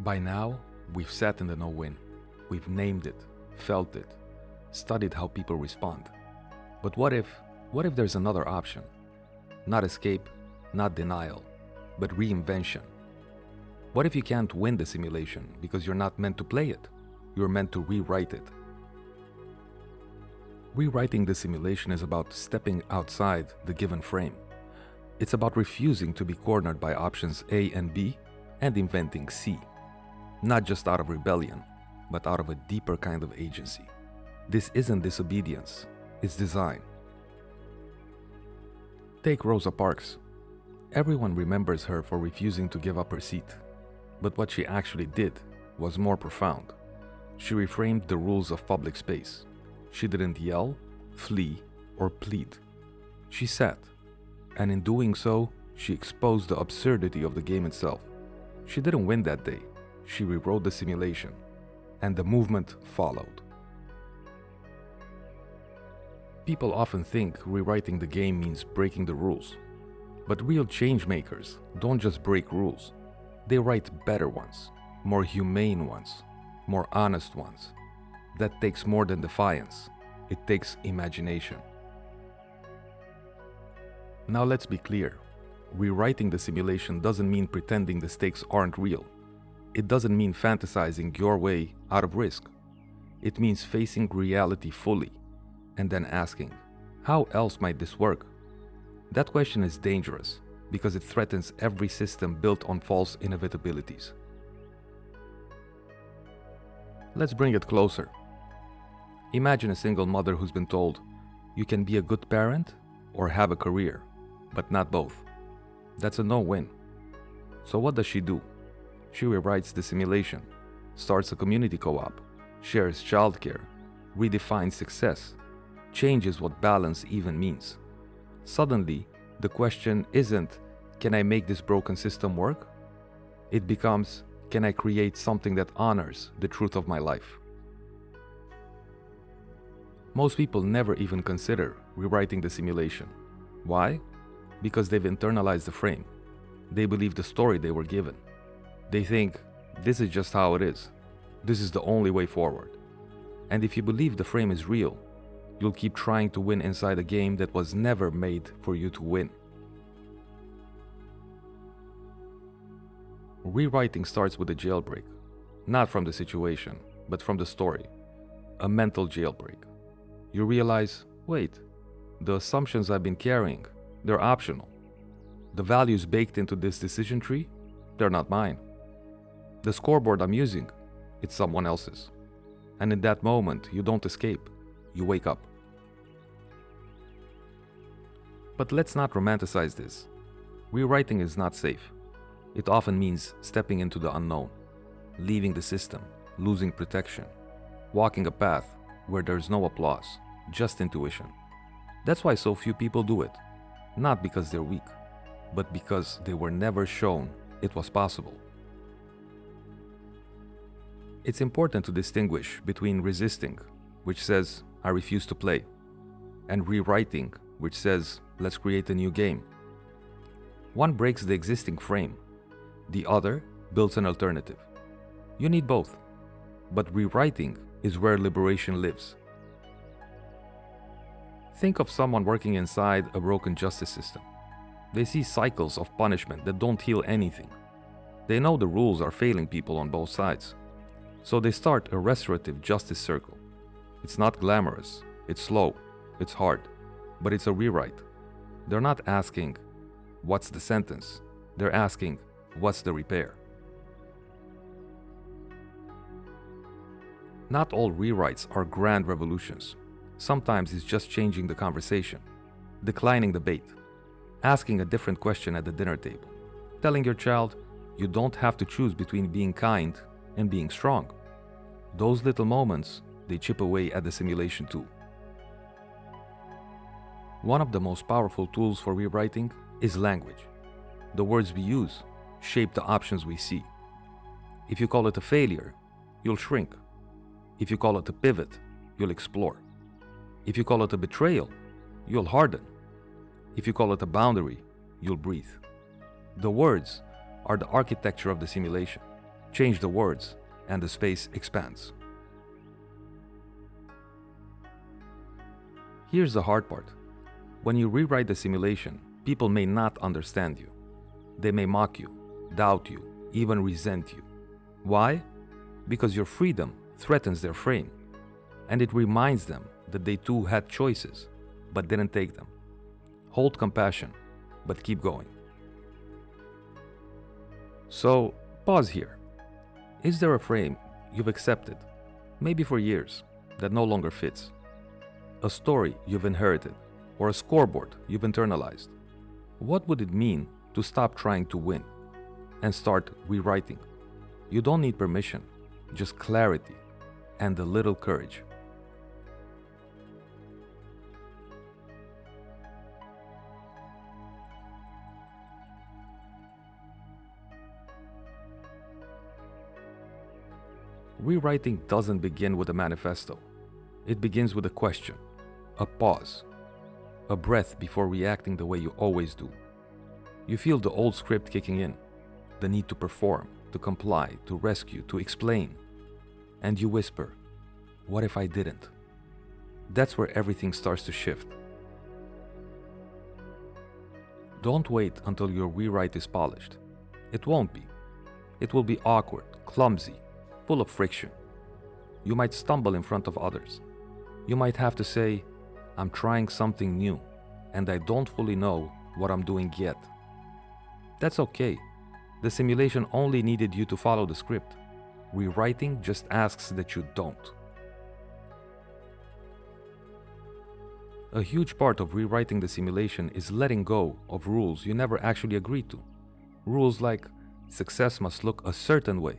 By now, we've sat in the no-win. We've named it, felt it, studied how people respond. But what if there's another option? Not escape, not denial, but reinvention. What if you can't win the simulation because you're not meant to play it? You're meant to rewrite it. Rewriting the simulation is about stepping outside the given frame. It's about refusing to be cornered by options A and B and inventing C. Not just out of rebellion, but out of a deeper kind of agency. This isn't disobedience, it's design. Take Rosa Parks. Everyone remembers her for refusing to give up her seat. But what she actually did was more profound. She reframed the rules of public space. She didn't yell, flee, or plead. She sat, and in doing so, she exposed the absurdity of the game itself. She didn't win that day. She rewrote the simulation, and the movement followed. People often think rewriting the game means breaking the rules. But real change makers don't just break rules. They write better ones, more humane ones, more honest ones. That takes more than defiance. It takes imagination. Now let's be clear. Rewriting the simulation doesn't mean pretending the stakes aren't real. It doesn't mean fantasizing your way out of risk. It means facing reality fully and then asking, how else might this work? That question is dangerous because it threatens every system built on false inevitabilities. Let's bring it closer. Imagine a single mother who's been told, you can be a good parent or have a career, but not both. That's a no-win. So what does she do? She rewrites the simulation, starts a community co-op, shares childcare, redefines success, changes what balance even means. Suddenly, the question isn't, can I make this broken system work? It becomes, can I create something that honors the truth of my life? Most people never even consider rewriting the simulation. Why? Because they've internalized the frame. They believe the story they were given. They think, this is just how it is. This is the only way forward. And if you believe the frame is real, you'll keep trying to win inside a game that was never made for you to win. Rewriting starts with a jailbreak. Not from the situation, but from the story. A mental jailbreak. You realize, wait, the assumptions I've been carrying, they're optional. The values baked into this decision tree, they're not mine. The scoreboard I'm using, it's someone else's. And in that moment, you don't escape, you wake up. But let's not romanticize this. Rewriting is not safe. It often means stepping into the unknown, leaving the system, losing protection, walking a path where there's no applause, just intuition. That's why so few people do it. Not because they're weak, but because they were never shown it was possible. It's important to distinguish between resisting, which says, I refuse to play, and rewriting, which says, let's create a new game. One breaks the existing frame. The other builds an alternative. You need both, but rewriting is where liberation lives. Think of someone working inside a broken justice system. They see cycles of punishment that don't heal anything. They know the rules are failing people on both sides. So they start a restorative justice circle. It's not glamorous, it's slow, it's hard, but it's a rewrite. They're not asking, what's the sentence? They're asking, what's the repair? Not all rewrites are grand revolutions. Sometimes it's just changing the conversation, declining the bait, asking a different question at the dinner table, telling your child, you don't have to choose between being kind and being strong. Those little moments, they chip away at the simulation too. One of the most powerful tools for rewriting is language. The words we use shape the options we see. If you call it a failure, you'll shrink. If you call it a pivot, you'll explore. If you call it a betrayal, you'll harden. If you call it a boundary, you'll breathe. The words are the architecture of the simulation. Change the words, and the space expands. Here's the hard part. When you rewrite the simulation, people may not understand you. They may mock you, doubt you, even resent you. Why? Because your freedom threatens their frame, and it reminds them that they too had choices, but didn't take them. Hold compassion, but keep going. So, pause here. Is there a frame you've accepted, maybe for years, that no longer fits? A story you've inherited, or a scoreboard you've internalized? What would it mean to stop trying to win and start rewriting? You don't need permission, just clarity and a little courage. Rewriting doesn't begin with a manifesto. It begins with a question, a pause, a breath before reacting the way you always do. You feel the old script kicking in, the need to perform, to comply, to rescue, to explain. And you whisper, what if I didn't? That's where everything starts to shift. Don't wait until your rewrite is polished. It won't be. It will be awkward, clumsy, full of friction. You might stumble in front of others. You might have to say, I'm trying something new, and I don't fully know what I'm doing yet. That's okay. The simulation only needed you to follow the script. Rewriting just asks that you don't. A huge part of rewriting the simulation is letting go of rules you never actually agreed to. Rules like success must look a certain way,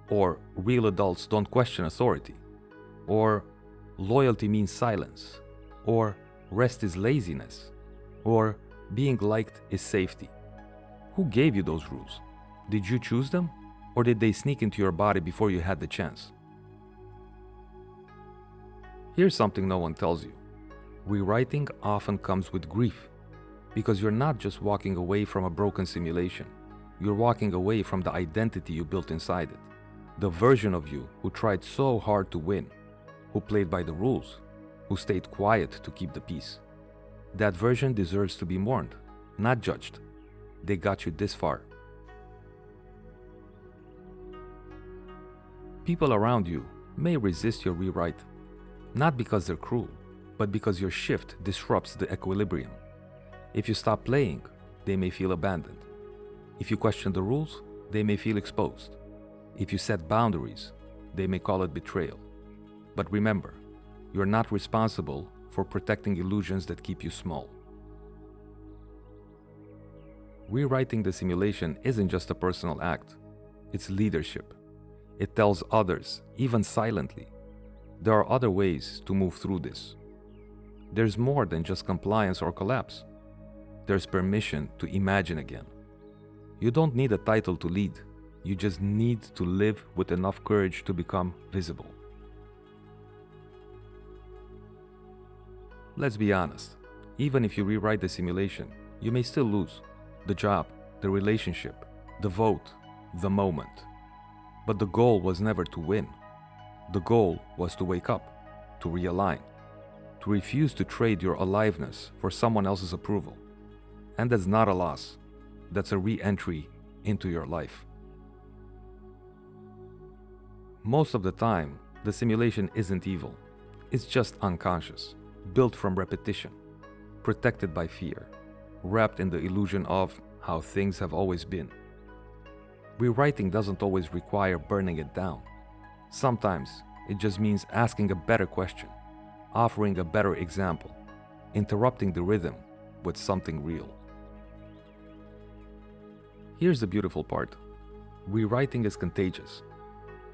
or real adults don't question authority, or loyalty means silence, or rest is laziness, or being liked is safety. Who gave you those rules? Did you choose them, or did they sneak into your body before you had the chance? Here's something no one tells you. Rewriting often comes with grief, because you're not just walking away from a broken simulation, you're walking away from the identity you built inside it. The version of you who tried so hard to win, who played by the rules, who stayed quiet to keep the peace. That version deserves to be mourned, not judged. They got you this far. People around you may resist your rewrite, not because they're cruel, but because your shift disrupts the equilibrium. If you stop playing, they may feel abandoned. If you question the rules, they may feel exposed. If you set boundaries, they may call it betrayal. But remember, you're not responsible for protecting illusions that keep you small. Rewriting the simulation isn't just a personal act, it's leadership. It tells others, even silently, there are other ways to move through this. There's more than just compliance or collapse. There's permission to imagine again. You don't need a title to lead. You just need to live with enough courage to become visible. Let's be honest. Even if you rewrite the simulation, you may still lose. The job, the relationship, the vote, the moment. But the goal was never to win. The goal was to wake up, to realign, to refuse to trade your aliveness for someone else's approval. And that's not a loss. That's a re-entry into your life. Most of the time, the simulation isn't evil. It's just unconscious, built from repetition, protected by fear, wrapped in the illusion of how things have always been. Rewriting doesn't always require burning it down. Sometimes it just means asking a better question, offering a better example, interrupting the rhythm with something real. Here's the beautiful part. Rewriting is contagious.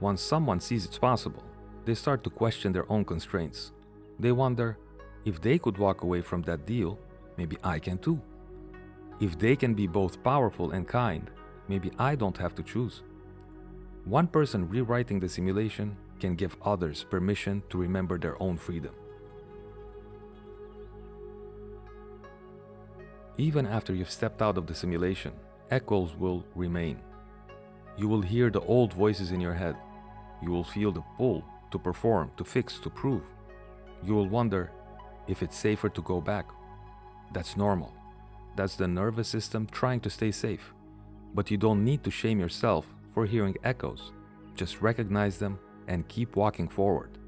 Once someone sees it's possible, they start to question their own constraints. They wonder, if they could walk away from that deal, maybe I can too. If they can be both powerful and kind, maybe I don't have to choose. One person rewriting the simulation can give others permission to remember their own freedom. Even after you've stepped out of the simulation, echoes will remain. You will hear the old voices in your head. You will feel the pull to perform, to fix, to prove. You will wonder if it's safer to go back. That's normal. That's the nervous system trying to stay safe. But you don't need to shame yourself for hearing echoes. Just recognize them and keep walking forward.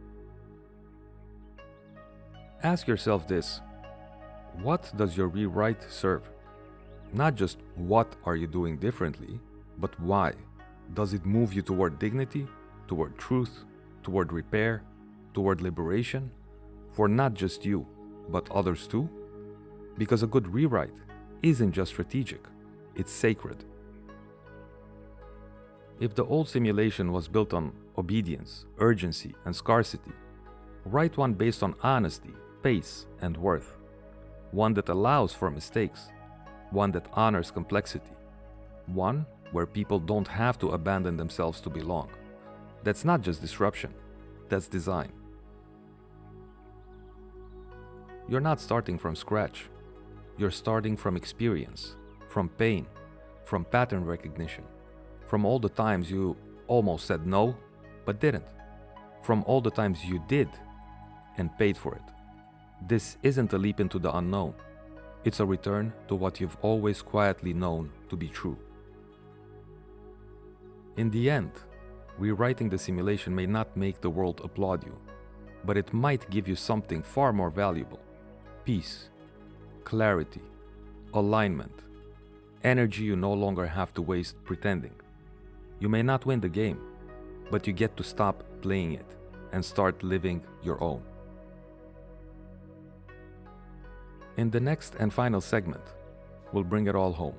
Ask yourself this: what does your rewrite serve? Not just what are you doing differently, but why? Does it move you toward dignity, toward truth, toward repair, toward liberation? For not just you, but others too? Because a good rewrite isn't just strategic, it's sacred. If the old simulation was built on obedience, urgency, and scarcity, write one based on honesty, pace, and worth. One that allows for mistakes. One that honors complexity. One where people don't have to abandon themselves to belong. That's not just disruption, that's design. You're not starting from scratch. You're starting from experience, from pain, from pattern recognition, from all the times you almost said no, but didn't, from all the times you did and paid for it. This isn't a leap into the unknown. It's a return to what you've always quietly known to be true. In the end, rewriting the simulation may not make the world applaud you, but it might give you something far more valuable: peace, clarity, alignment, energy you no longer have to waste pretending. You may not win the game, but you get to stop playing it and start living your own. In the next and final segment, we'll bring it all home.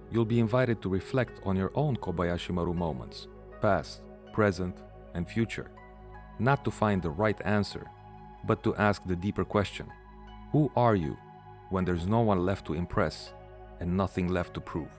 You'll be invited to reflect on your own Kobayashi Maru moments, past, present, and future, not to find the right answer, but to ask the deeper question: who are you when there's no one left to impress and nothing left to prove?